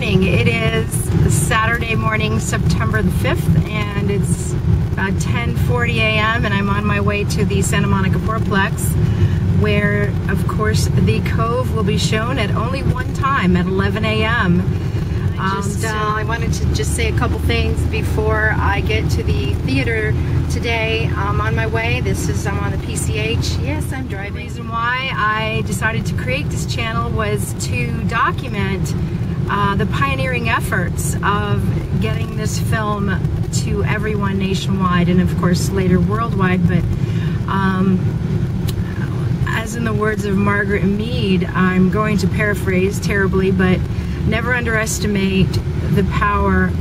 morning. It is Saturday morning, September the 5th, and it's about 10:40 a.m. and I'm on my way to the Santa Monica Fourplex, where, of course, the Cove will be shown at only one time, at 11 a.m. I wanted to just say a couple things before I get to the theater today. I'm on my way. I'm on the PCH. Yes, I'm driving. The reason why I decided to create this channel was to document the pioneering efforts of getting this film to everyone nationwide and, of course, later worldwide. But as in the words of Margaret Mead, I'm going to paraphrase terribly, but never underestimate the power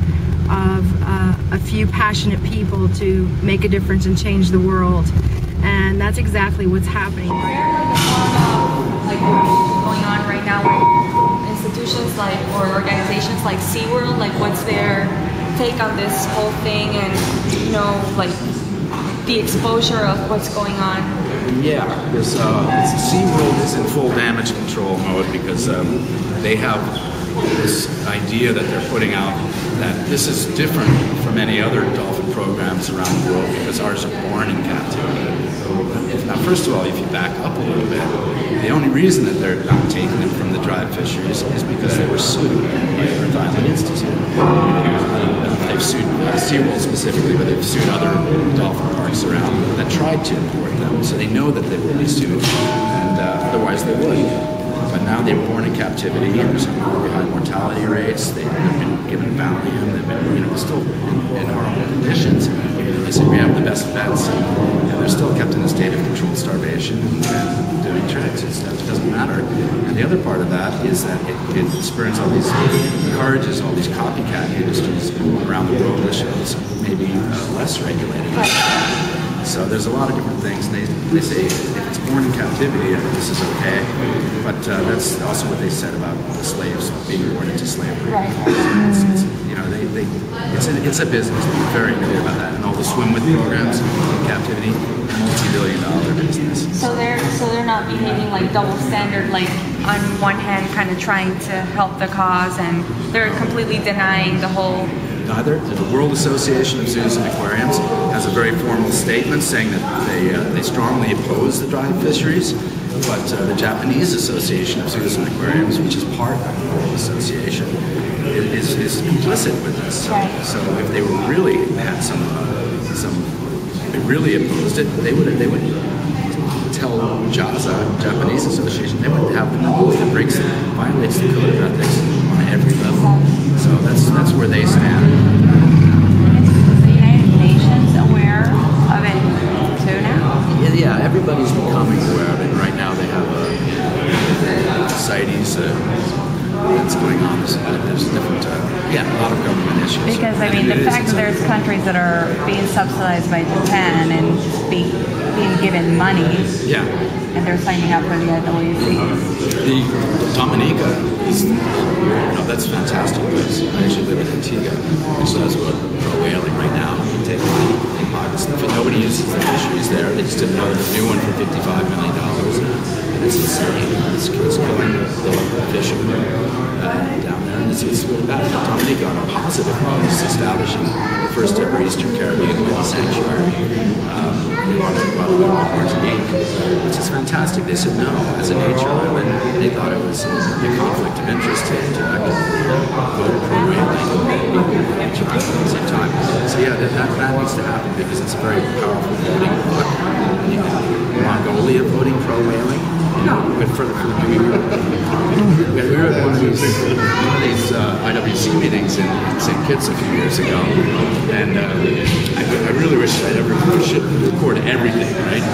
of a few passionate people to make a difference and change the world. And that's exactly what's happening. Like going on right now with institutions or organizations like SeaWorld, like what's their take on this whole thing and, like the exposure of what's going on? Yeah, because SeaWorld is in full damage control mode because they have this idea that they're putting out that this is different from any other dolphin programs around the world because ours are born in captivity. Now, first of all, if you back up a little bit, the only reason that they're not taking them from the dried fisheries is because they were sued by the Earth Island Institute. They've sued SeaWorld specifically, but they've sued other dolphin parks around that tried to import them. So they know that they will be sued, and otherwise they would. But now they're born in captivity, and there's really high mortality rates. They've been given Valium. They've been, still in horrible conditions. They say we have the best vets, and they're still kept in a state of controlled starvation and doing tricks and stuff. It doesn't matter. And the other part of that is that it spurs all these, encourages all these copycat industries around the world, which is maybe less regulated. So there's a lot of different things. And they say if it's born in captivity, this is okay. But that's also what they said about the slaves being born into slavery. Right. It's a business. They're very clear about that. And all the swim with programs in captivity, multi-billion-dollar business. So they're not behaving like double standard, like on one hand kind of trying to help the cause, and they're completely denying the whole. Neither. The World Association of Zoos and Aquariums has a very formal statement saying that they strongly oppose the dried fisheries, but the Japanese Association of Zoos and Aquariums, which is part of the World Association, is complicit with this. So if they were really had they really opposed it, they would tell JAZA, Japanese Association, they would have them imposed. It violates the code of ethics on every level. So that's where they stand. Is the United Nations aware of it too now? Yeah, everybody's becoming aware of it. Right now they have CITES that's going on. There's different, a lot of government issues. Because, the fact that there's countries that are being subsidized by Japan and being given money, and they're signing up for the WC. The Dominica is, that's a fantastic place. I actually live in Antigua, which does pro whaling right now. You take money, nobody uses the fisheries there. They just did another new one for $55 million. And it's insane. It's killing the fishermen down there. And it's really bad. Dominica, on a positive note, is establishing the first ever Eastern Caribbean whale sanctuary. Which is fantastic. They said no, as a nature island, they thought it was a conflict of interest to actively vote pro whaling and nature island at the same time. So that needs to happen because it's a very powerful voting bloc. Mongolia voting pro whaling, but for the we were at one of these IWC meetings in St. Kitts a few years ago, and I really wish I'd ever should record everything, right?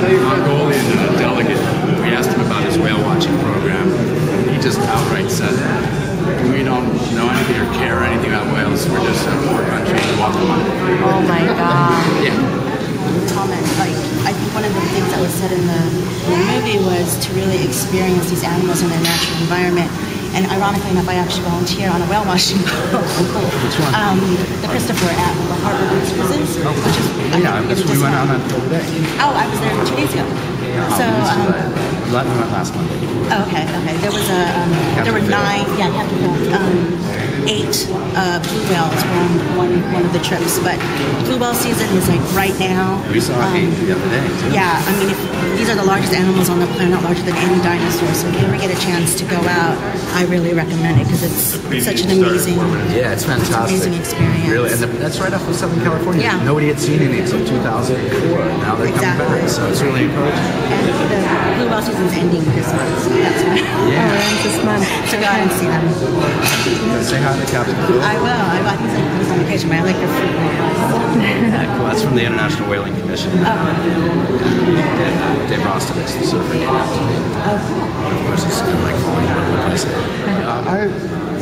The Mongolian delegate, we asked him about his whale watching program, and he just outright said, we don't know anything or care anything about whales, we're just a poor country and walk them on. Oh my God. Yeah. Comment, I think one of the things that was said in the movie was to really experience these animals in their natural environment. And ironically enough, I actually volunteer on a whale washing boat. Which one? The Christopher at the Harbor Boots Prisons. Which is, we went on that today. Oh, I was there 2 days ago. So, last Monday. Oh, okay. There was there were 9, Captivity. blue whales were on one of the trips, but blue whale season is like right now. We saw 8 the other day, too. Yeah, I mean, these are the largest animals on the planet, larger than any dinosaur. So if you ever get a chance to go out, I really recommend it because it's such an amazing, yeah, it's fantastic. Amazing experience. Really, and that's right off of Southern California. Yeah. Nobody had seen any until 2004. Now they're coming back, so it's really encouraging. And the blue whale season's ending this month, so that's why. Yeah, this month. So go out and see them. Say hi to Captivity. I will. I think it's on vacation, but I like their food. Yeah, cool. That's from the International Whaling Commission. Dave Rostovich, the surfer. Of course, it's kind of like falling out of the place.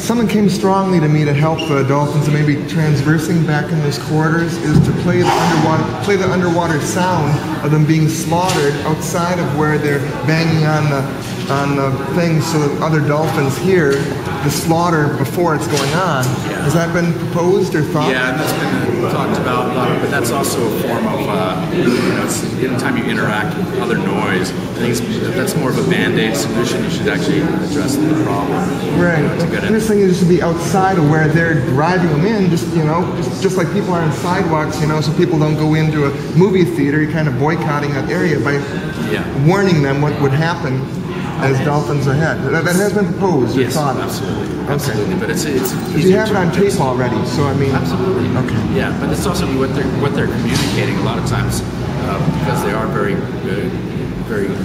Something came strongly to me to help the dolphins and maybe transversing back in those quarters is to play the underwater sound of them being slaughtered outside of where they're banging on the things so that other dolphins hear the slaughter before it's going on. Yeah. Has that been proposed or thought? Yeah, and that's been talked about a lot, but that's also a form of, it's anytime you interact with other noise, I think that's more of a band-aid solution. You should actually address the problem. Right. To This thing is to be outside of where they're driving them in, just like people are on sidewalks, so people don't go into a movie theater. You're kind of boycotting that area by warning them what would happen as dolphins are ahead. That has been proposed or yes, thought. Absolutely. But it's you have it on tape already, so I mean. Absolutely. Okay. Yeah, but it's also what they're communicating a lot of times because they are very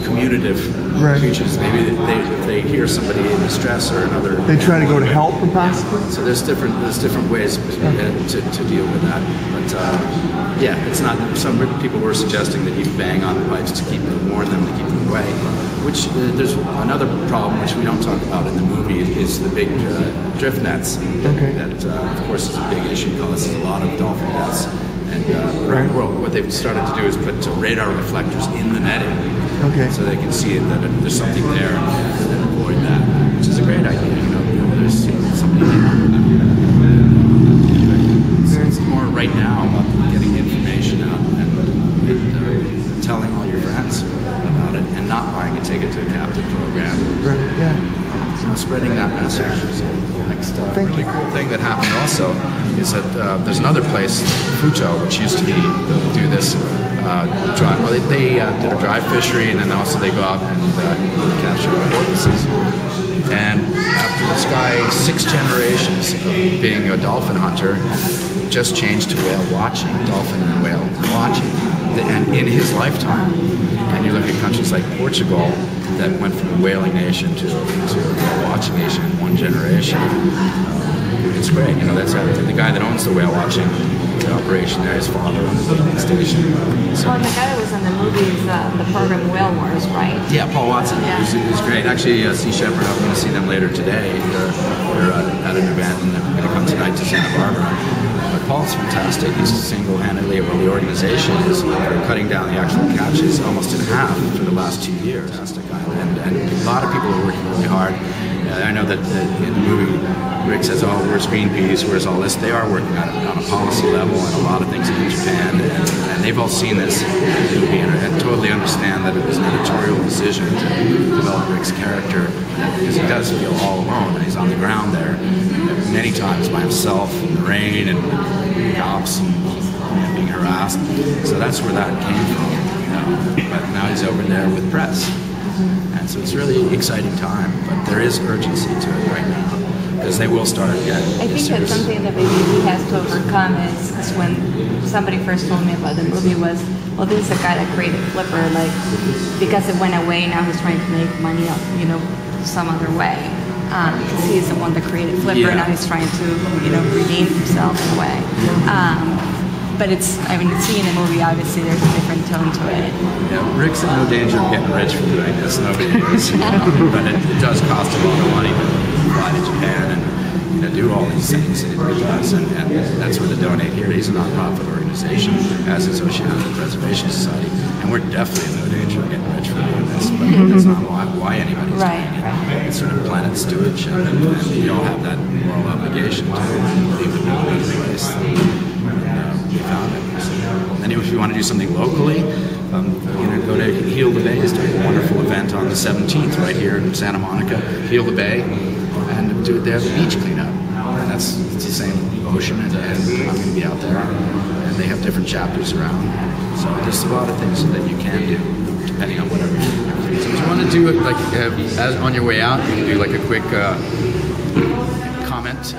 communicative creatures. Maybe if they hear somebody in distress or another. They try to go to help, possibly. So there's different ways to deal with that. But it's not. Some people were suggesting that you bang on the pipes to warn them to keep them away. Which there's another problem which we don't talk about in the movie is the big drift nets. That of course is a big issue, causes a lot of dolphin deaths. And around the world, what they've started to do is put radar reflectors in the netting, so they can see that there's something there and avoid that, which is a great idea. There's something. It's more right now about getting information out and telling all your friends about it, and not buying a ticket to a captive program. So spreading that message is the next really cool thing that happened also is that there's another place, Futo, which used to do this dry. Well, they did a dry fishery, and then also they go out and capture porpoises. And after this guy, 6 generations of being a dolphin hunter, just changed to whale watching, dolphin and whale watching. And in his lifetime, and you look at countries like Portugal that went from a whaling nation to a whale watching nation in 1 generation. It's great, that's the guy that owns the whale watching operation there, his father on the whaling station. So, the guy that was in the movie is the program Whale Wars, right? Yeah, Paul Watson, who's great. Actually, Sea Shepherd, I'm going to see them later today. They're at an event, and they're going to come tonight to Santa Barbara. But Paul's fantastic. He's single-handedly, the organization is cutting down the actual catches almost in half for the last 2 years. Fantastic island, and a lot of people are working really hard. I know that in the movie, Rick says, where's Greenpeace, where's all this? They are working on a policy level and a lot of things in Japan, and they've all seen this movie and totally understand that it was an editorial decision to develop Rick's character, because he does feel all alone, and he's on the ground there many times by himself in the rain and cops and being harassed. So that's where that came from. But now he's over there with press. And so it's really an exciting time, but there is urgency to it right now, because they will start again. I think that's something that maybe he has to overcome is when somebody first told me about the movie was, well, this is a guy that created Flipper, because it went away, now he's trying to make money up, some other way. Because he's the one that created Flipper, now he's trying to, redeem himself in a way. But seeing the movie, obviously, there's a different tone to it. Yeah, Rick's in no danger of getting rich from doing this. Nobody is. But it does cost a lot of money to fly to Japan and do all these things. It does, and that's where the Donate Here. He's a nonprofit organization as is Oceanic Preservation Society, and we're definitely in no danger of getting rich from doing this. But that's not why anybody's doing it. It's sort of planet stewardship, and we all have that moral obligation to leave the world in a place. We found it. And if you want to do something locally, go to Heal the Bay. Is doing a wonderful event on the 17th right here in Santa Monica. Heal the Bay, and they have a beach cleanup, and it's the same promotion, and I'm going to be out there. And they have different chapters around. So there's a lot of things that you can do depending on whatever. So do you want to do it like as on your way out? You can do like a quick comment.